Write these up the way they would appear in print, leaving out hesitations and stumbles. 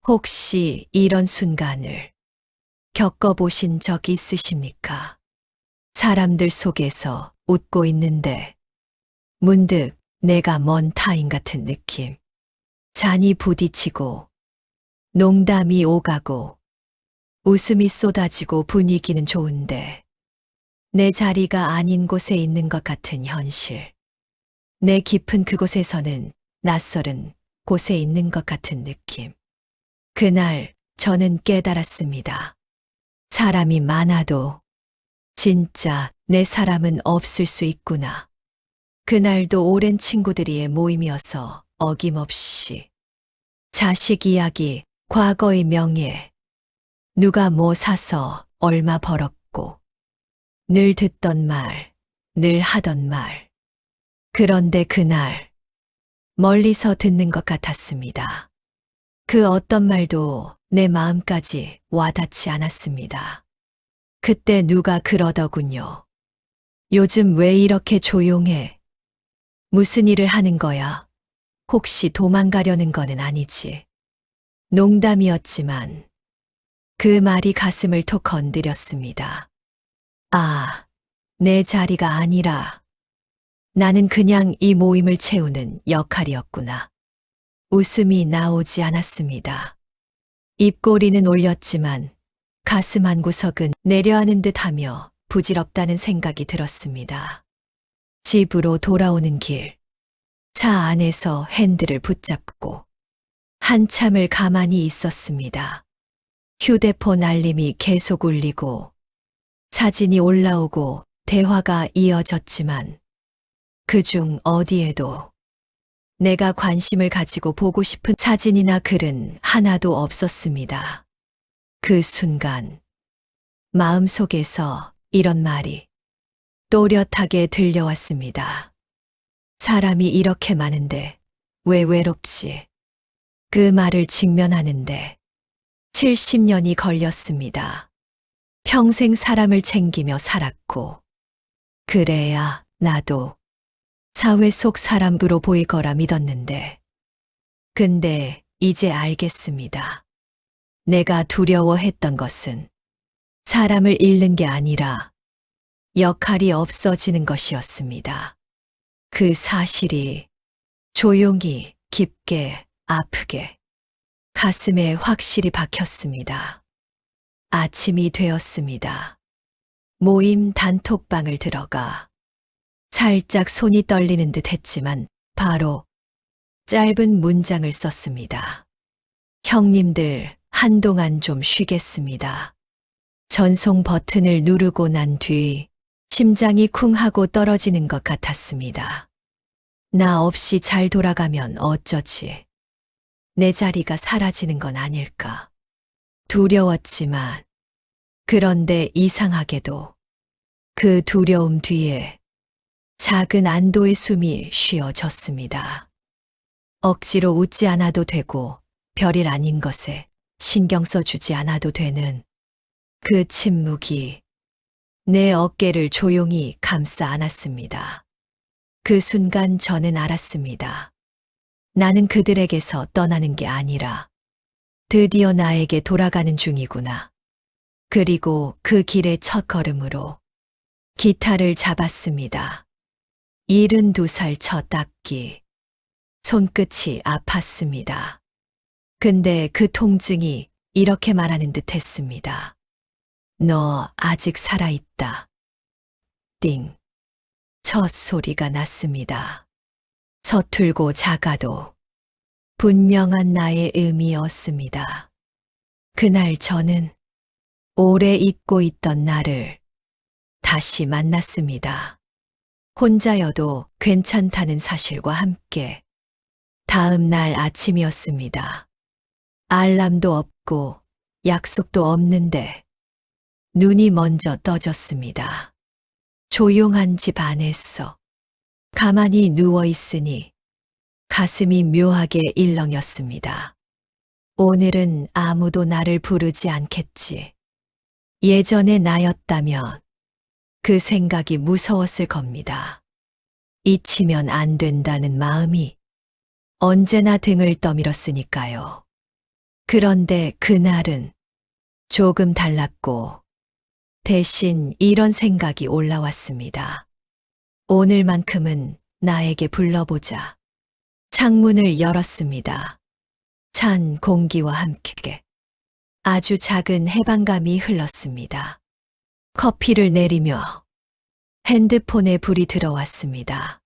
혹시 이런 순간을 겪어보신 적 있으십니까? 사람들 속에서 웃고 있는데 문득 내가 먼 타인 같은 느낌. 잔이 부딪히고 농담이 오가고 웃음이 쏟아지고 분위기는 좋은데 내 자리가 아닌 곳에 있는 것 같은 현실. 내 깊은 그곳에서는 낯설은 곳에 있는 것 같은 느낌. 그날 저는 깨달았습니다. 사람이 많아도 진짜 내 사람은 없을 수 있구나. 그날도 오랜 친구들이의 모임이어서 어김없이 자식 이야기, 과거의 명예, 누가 뭐 사서 얼마 벌었고, 늘 듣던 말, 늘 하던 말. 그런데 그날 멀리서 듣는 것 같았습니다. 그 어떤 말도 내 마음까지 와닿지 않았습니다. 그때 누가 그러더군요. 요즘 왜 이렇게 조용해? 무슨 일을 하는 거야? 혹시 도망가려는 거는 아니지? 농담이었지만 그 말이 가슴을 톡 건드렸습니다. 아, 내 자리가 아니라 나는 그냥 이 모임을 채우는 역할이었구나. 웃음이 나오지 않았습니다. 입꼬리는 올렸지만 가슴 한구석은 내려앉는 듯하며 부질없다는 생각이 들었습니다. 집으로 돌아오는 길, 차 안에서 핸들을 붙잡고 한참을 가만히 있었습니다. 휴대폰 알림이 계속 울리고 사진이 올라오고 대화가 이어졌지만 그중 어디에도 내가 관심을 가지고 보고 싶은 사진이나 글은 하나도 없었습니다. 그 순간 마음속에서 이런 말이 또렷하게 들려왔습니다. 사람이 이렇게 많은데 왜 외롭지? 그 말을 직면하는데 70년이 걸렸습니다. 평생 사람을 챙기며 살았고 그래야 나도 사회 속 사람으로 보일 거라 믿었는데 근데 이제 알겠습니다. 내가 두려워했던 것은 사람을 잃는 게 아니라 역할이 없어지는 것이었습니다. 그 사실이 조용히 깊게 아프게 가슴에 확실히 박혔습니다. 아침이 되었습니다. 모임 단톡방을 들어가 살짝 손이 떨리는 듯 했지만 바로 짧은 문장을 썼습니다. 형님들, 한동안 좀 쉬겠습니다. 전송 버튼을 누르고 난 뒤 심장이 쿵 하고 떨어지는 것 같았습니다. 나 없이 잘 돌아가면 어쩌지? 내 자리가 사라지는 건 아닐까? 두려웠지만 그런데 이상하게도 그 두려움 뒤에 작은 안도의 숨이 쉬어졌습니다. 억지로 웃지 않아도 되고 별일 아닌 것에 신경 써주지 않아도 되는 그 침묵이 내 어깨를 조용히 감싸 안았습니다. 그 순간 저는 알았습니다. 나는 그들에게서 떠나는 게 아니라 드디어 나에게 돌아가는 중이구나. 그리고 그 길의 첫 걸음으로 기타를 잡았습니다. 72살 첫 악기. 손끝이 아팠습니다. 근데 그 통증이 이렇게 말하는 듯 했습니다. 너 아직 살아있다. 띵. 첫 소리가 났습니다. 서툴고 작아도 분명한 나의 의미였습니다. 그날 저는 오래 잊고 있던 나를 다시 만났습니다. 혼자여도 괜찮다는 사실과 함께 다음 날 아침이었습니다. 알람도 없고 약속도 없는데 눈이 먼저 떠졌습니다. 조용한 집 안에서 가만히 누워 있으니 가슴이 묘하게 일렁였습니다. 오늘은 아무도 나를 부르지 않겠지. 예전의 나였다면 그 생각이 무서웠을 겁니다. 잊히면 안 된다는 마음이 언제나 등을 떠밀었으니까요. 그런데 그날은 조금 달랐고 대신 이런 생각이 올라왔습니다. 오늘만큼은 나에게 불러보자. 창문을 열었습니다. 찬 공기와 함께 아주 작은 해방감이 흘렀습니다. 커피를 내리며 핸드폰에 불이 들어왔습니다.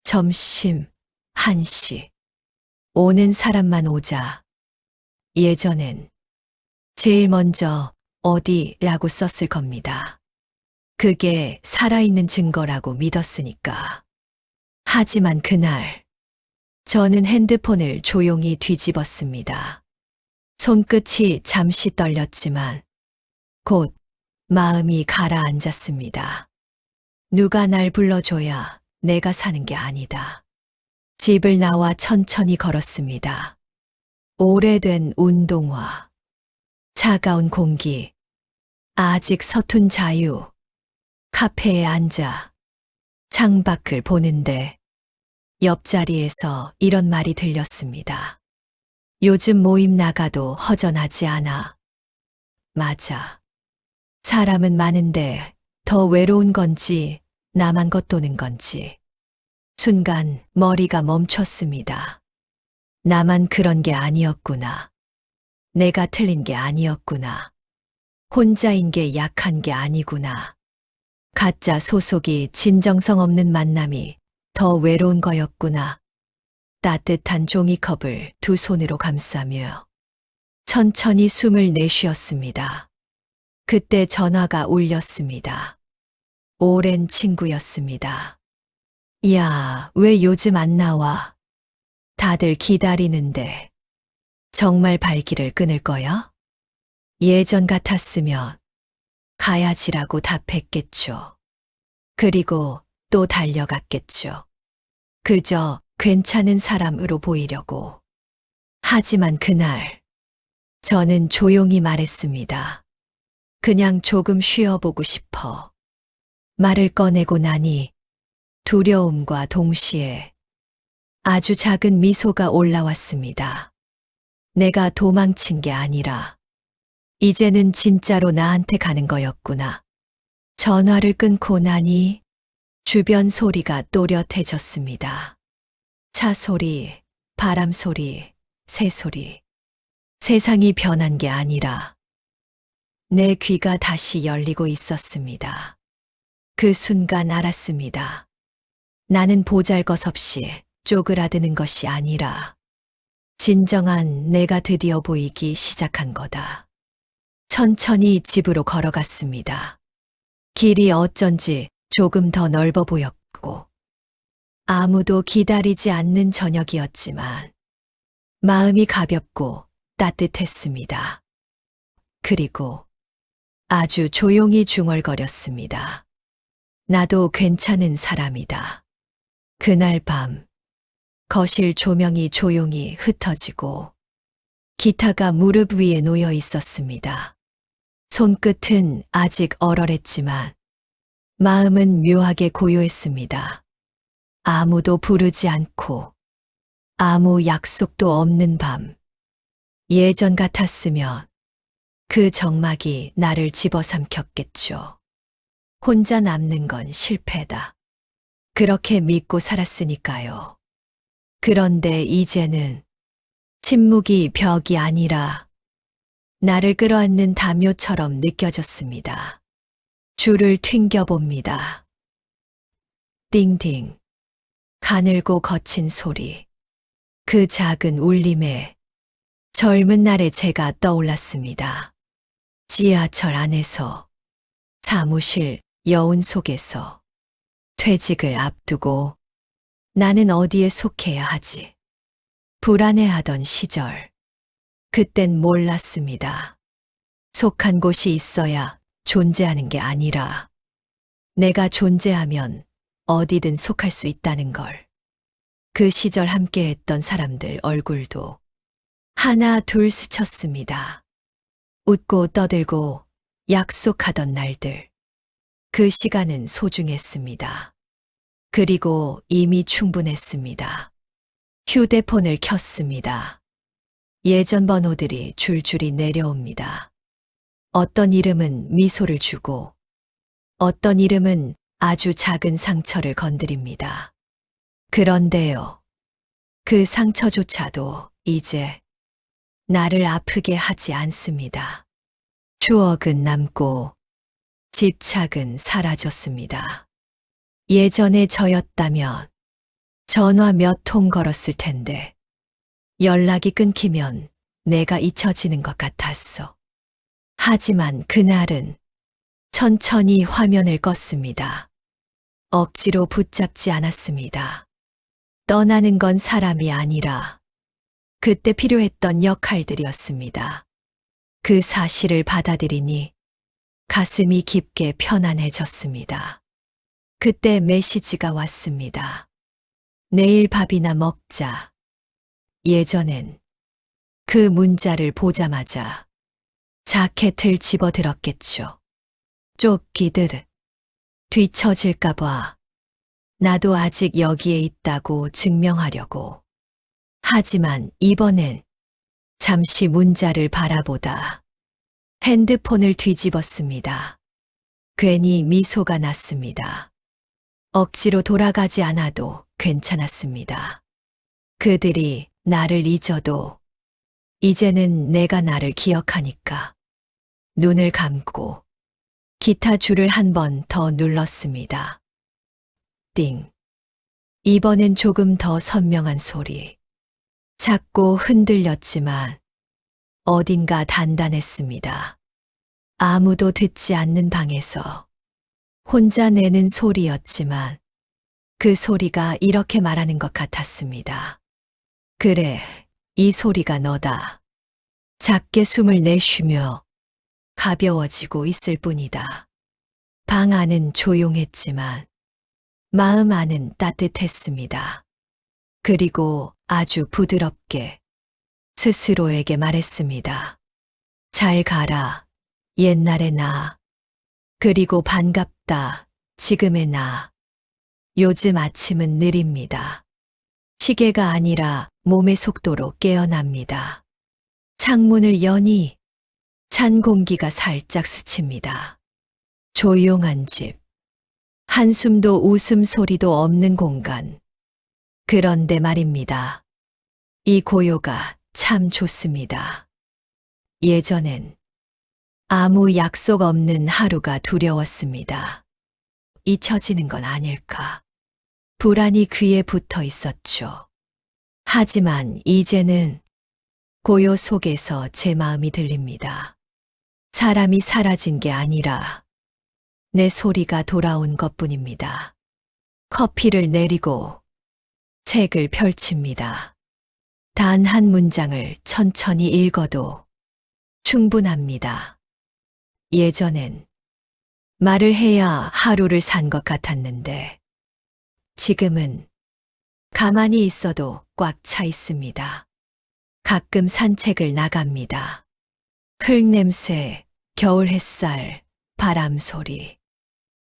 점심 1시. 오는 사람만 오자. 예전엔 제일 먼저 어디라고 썼을 겁니다. 그게 살아있는 증거라고 믿었으니까. 하지만 그날 저는 핸드폰을 조용히 뒤집었습니다. 손끝이 잠시 떨렸지만 곧 마음이 가라앉았습니다. 누가 날 불러줘야 내가 사는 게 아니다. 집을 나와 천천히 걸었습니다. 오래된 운동화, 차가운 공기, 아직 서툰 자유. 카페에 앉아 창밖을 보는데 옆자리에서 이런 말이 들렸습니다. 요즘 모임 나가도 허전하지 않아. 맞아. 사람은 많은데 더 외로운 건지 나만 겉도는 건지. 순간 머리가 멈췄습니다. 나만 그런 게 아니었구나. 내가 틀린 게 아니었구나. 혼자인 게 약한 게 아니구나. 가짜 소속이 진정성 없는 만남이 더 외로운 거였구나. 따뜻한 종이컵을 두 손으로 감싸며 천천히 숨을 내쉬었습니다. 그때 전화가 울렸습니다. 오랜 친구였습니다. 야, 왜 요즘 안 나와? 다들 기다리는데 정말 발길을 끊을 거야? 예전 같았으면 가야지라고 답했겠죠. 그리고 또 달려갔겠죠. 그저 괜찮은 사람으로 보이려고. 하지만 그날 저는 조용히 말했습니다. 그냥 조금 쉬어보고 싶어. 말을 꺼내고 나니 두려움과 동시에 아주 작은 미소가 올라왔습니다. 내가 도망친 게 아니라 이제는 진짜로 나한테 가는 거였구나. 전화를 끊고 나니 주변 소리가 또렷해졌습니다. 차 소리, 바람 소리, 새 소리. 세상이 변한 게 아니라 내 귀가 다시 열리고 있었습니다. 그 순간 알았습니다. 나는 보잘것없이 쪼그라드는 것이 아니라 진정한 내가 드디어 보이기 시작한 거다. 천천히 집으로 걸어갔습니다. 길이 어쩐지 조금 더 넓어 보였고 아무도 기다리지 않는 저녁이었지만 마음이 가볍고 따뜻했습니다. 그리고 아주 조용히 중얼거렸습니다. 나도 괜찮은 사람이다. 그날 밤 거실 조명이 조용히 흩어지고 기타가 무릎 위에 놓여 있었습니다. 손끝은 아직 얼얼했지만 마음은 묘하게 고요했습니다. 아무도 부르지 않고 아무 약속도 없는 밤. 예전 같았으면 그 정막이 나를 집어삼켰겠죠. 혼자 남는 건 실패다. 그렇게 믿고 살았으니까요. 그런데 이제는 침묵이 벽이 아니라 나를 끌어안는 담요처럼 느껴졌습니다. 줄을 튕겨봅니다. 띵띵. 가늘고 거친 소리. 그 작은 울림에 젊은 날의 제가 떠올랐습니다. 지하철 안에서, 사무실 여운 속에서, 퇴직을 앞두고 나는 어디에 속해야 하지? 불안해하던 시절. 그땐 몰랐습니다. 속한 곳이 있어야 존재하는 게 아니라 내가 존재하면 어디든 속할 수 있다는 걸. 그 시절 함께했던 사람들 얼굴도 하나 둘 스쳤습니다. 웃고 떠들고 약속하던 날들. 그 시간은 소중했습니다. 그리고 이미 충분했습니다. 휴대폰을 켰습니다. 예전 번호들이 줄줄이 내려옵니다. 어떤 이름은 미소를 주고 어떤 이름은 아주 작은 상처를 건드립니다. 그런데요, 그 상처조차도 이제 나를 아프게 하지 않습니다. 추억은 남고 집착은 사라졌습니다. 예전에 저였다면 전화 몇 통 걸었을 텐데 연락이 끊기면 내가 잊혀지는 것 같았어. 하지만 그날은 천천히 화면을 껐습니다. 억지로 붙잡지 않았습니다. 떠나는 건 사람이 아니라 그때 필요했던 역할들이었습니다. 그 사실을 받아들이니 가슴이 깊게 편안해졌습니다. 그때 메시지가 왔습니다. 내일 밥이나 먹자. 예전엔 그 문자를 보자마자 자켓을 집어들었겠죠. 쫓기듯 뒤처질까봐 나도 아직 여기에 있다고 증명하려고. 하지만 이번엔 잠시 문자를 바라보다 핸드폰을 뒤집었습니다. 괜히 미소가 났습니다. 억지로 돌아가지 않아도 괜찮았습니다. 그들이 나를 잊어도 이제는 내가 나를 기억하니까. 눈을 감고 기타 줄을 한 번 더 눌렀습니다. 띵. 이번엔 조금 더 선명한 소리. 작고 흔들렸지만 어딘가 단단했습니다. 아무도 듣지 않는 방에서 혼자 내는 소리였지만 그 소리가 이렇게 말하는 것 같았습니다. 그래, 이 소리가 너다. 작게 숨을 내쉬며 가벼워지고 있을 뿐이다. 방 안은 조용했지만 마음 안은 따뜻했습니다. 그리고 아주 부드럽게 스스로에게 말했습니다. 잘 가라, 옛날의 나. 그리고 반갑다, 지금의 나. 요즘 아침은 느립니다. 시계가 아니라 몸의 속도로 깨어납니다. 창문을 여니 찬 공기가 살짝 스칩니다. 조용한 집. 한숨도 웃음소리도 없는 공간. 그런데 말입니다. 이 고요가 참 좋습니다. 예전엔 아무 약속 없는 하루가 두려웠습니다. 잊혀지는 건 아닐까. 불안이 귀에 붙어 있었죠. 하지만 이제는 고요 속에서 제 마음이 들립니다. 사람이 사라진 게 아니라 내 소리가 돌아온 것뿐입니다. 커피를 내리고 책을 펼칩니다. 단 한 문장을 천천히 읽어도 충분합니다. 예전엔 말을 해야 하루를 산 것 같았는데 지금은 가만히 있어도 꽉 차 있습니다. 가끔 산책을 나갑니다. 흙냄새, 겨울 햇살, 바람 소리.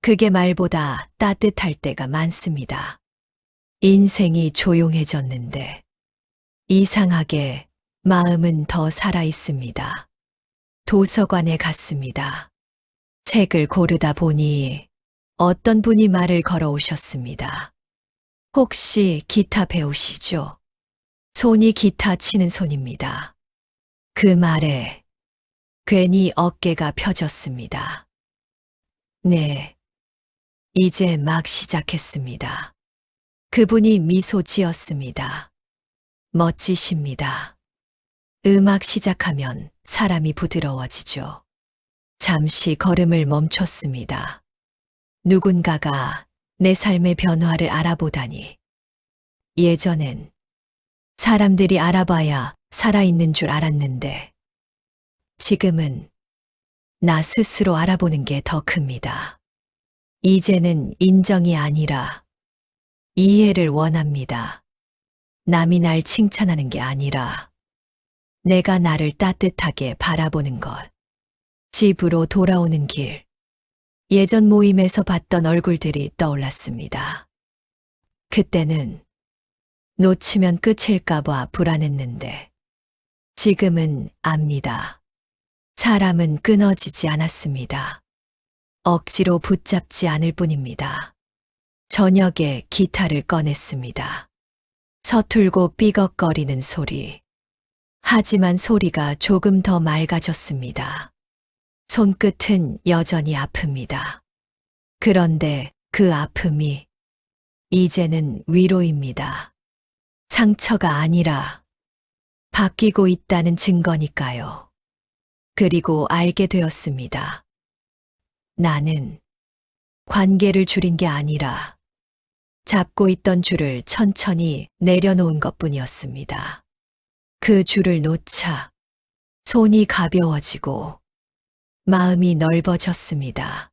그게 말보다 따뜻할 때가 많습니다. 인생이 조용해졌는데 이상하게 마음은 더 살아 있습니다. 도서관에 갔습니다. 책을 고르다 보니 어떤 분이 말을 걸어오셨습니다. 혹시 기타 배우시죠? 손이 기타 치는 손입니다. 그 말에 괜히 어깨가 펴졌습니다. 네, 이제 막 시작했습니다. 그분이 미소 지었습니다. 멋지십니다. 음악 시작하면 사람이 부드러워지죠. 잠시 걸음을 멈췄습니다. 누군가가 내 삶의 변화를 알아보다니. 예전엔 사람들이 알아봐야 살아있는 줄 알았는데 지금은 나 스스로 알아보는 게 더 큽니다. 이제는 인정이 아니라 이해를 원합니다. 남이 날 칭찬하는 게 아니라 내가 나를 따뜻하게 바라보는 것. 집으로 돌아오는 길. 예전 모임에서 봤던 얼굴들이 떠올랐습니다. 그때는 놓치면 끝일까봐 불안했는데 지금은 압니다. 사람은 끊어지지 않았습니다. 억지로 붙잡지 않을 뿐입니다. 저녁에 기타를 꺼냈습니다. 서툴고 삐걱거리는 소리. 하지만 소리가 조금 더 맑아졌습니다. 손끝은 여전히 아픕니다. 그런데 그 아픔이 이제는 위로입니다. 상처가 아니라 바뀌고 있다는 증거니까요. 그리고 알게 되었습니다. 나는 관계를 줄인 게 아니라 잡고 있던 줄을 천천히 내려놓은 것뿐이었습니다. 그 줄을 놓자 손이 가벼워지고 마음이 넓어졌습니다.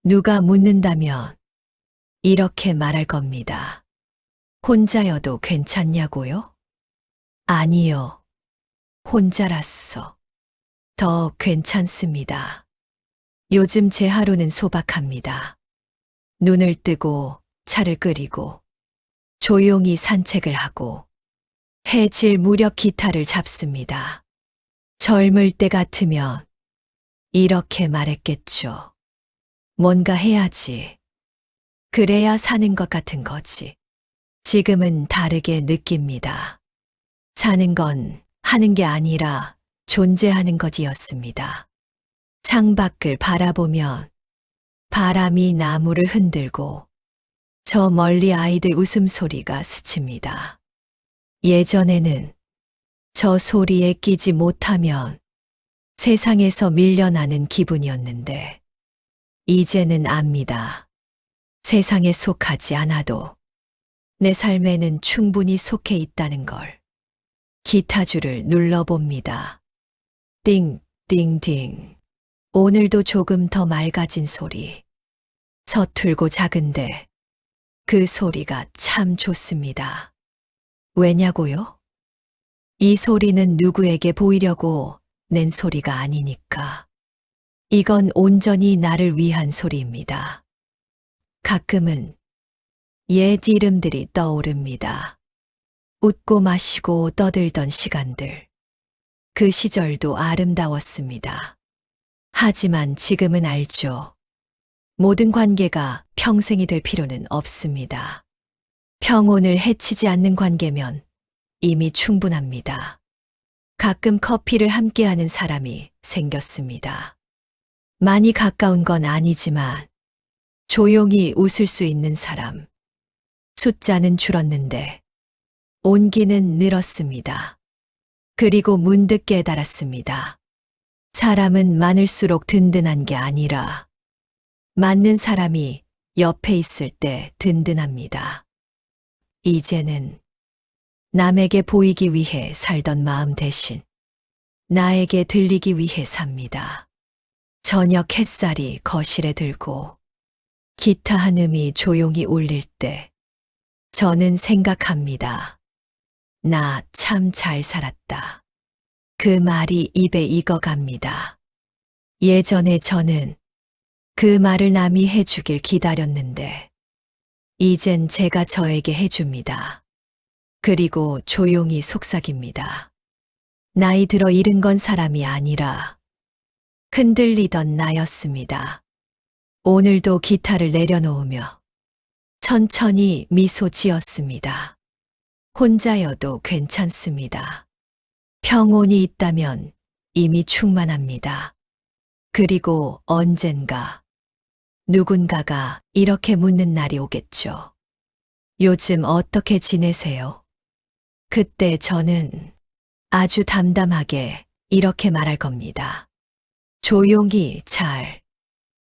누가 묻는다면 이렇게 말할 겁니다. 혼자여도 괜찮냐고요? 아니요. 혼자라서 더 괜찮습니다. 요즘 제 하루는 소박합니다. 눈을 뜨고 차를 끓이고 조용히 산책을 하고 해질 무렵 기타를 잡습니다. 젊을 때 같으면 이렇게 말했겠죠. 뭔가 해야지. 그래야 사는 것 같은 거지. 지금은 다르게 느낍니다. 사는 건 하는 게 아니라 존재하는 것이었습니다. 창밖을 바라보면 바람이 나무를 흔들고 저 멀리 아이들 웃음소리가 스칩니다. 예전에는 저 소리에 끼지 못하면 세상에서 밀려나는 기분이었는데 이제는 압니다. 세상에 속하지 않아도 내 삶에는 충분히 속해 있다는 걸. 기타줄을 눌러봅니다. 띵, 띵, 띵. 오늘도 조금 더 맑아진 소리. 서툴고 작은데 그 소리가 참 좋습니다. 왜냐고요? 이 소리는 누구에게 보이려고 낸 소리가 아니니까. 이건 온전히 나를 위한 소리입니다. 가끔은 옛 이름들이 떠오릅니다. 웃고 마시고 떠들던 시간들. 그 시절도 아름다웠습니다. 하지만 지금은 알죠. 모든 관계가 평생이 될 필요는 없습니다. 평온을 해치지 않는 관계면 이미 충분합니다. 가끔 커피를 함께하는 사람이 생겼습니다. 많이 가까운 건 아니지만 조용히 웃을 수 있는 사람. 숫자는 줄었는데 온기는 늘었습니다. 그리고 문득 깨달았습니다. 사람은 많을수록 든든한 게 아니라 맞는 사람이 옆에 있을 때 든든합니다. 이제는 남에게 보이기 위해 살던 마음 대신 나에게 들리기 위해 삽니다. 저녁 햇살이 거실에 들고 기타 한 음이 조용히 울릴 때 저는 생각합니다. 나 참 잘 살았다. 그 말이 입에 익어갑니다. 예전에 저는 그 말을 남이 해주길 기다렸는데 이젠 제가 저에게 해줍니다. 그리고 조용히 속삭입니다. 나이 들어 잃은 건 사람이 아니라 흔들리던 나였습니다. 오늘도 기타를 내려놓으며 천천히 미소 지었습니다. 혼자여도 괜찮습니다. 평온이 있다면 이미 충만합니다. 그리고 언젠가 누군가가 이렇게 묻는 날이 오겠죠. 요즘 어떻게 지내세요? 그때 저는 아주 담담하게 이렇게 말할 겁니다. 조용히 잘.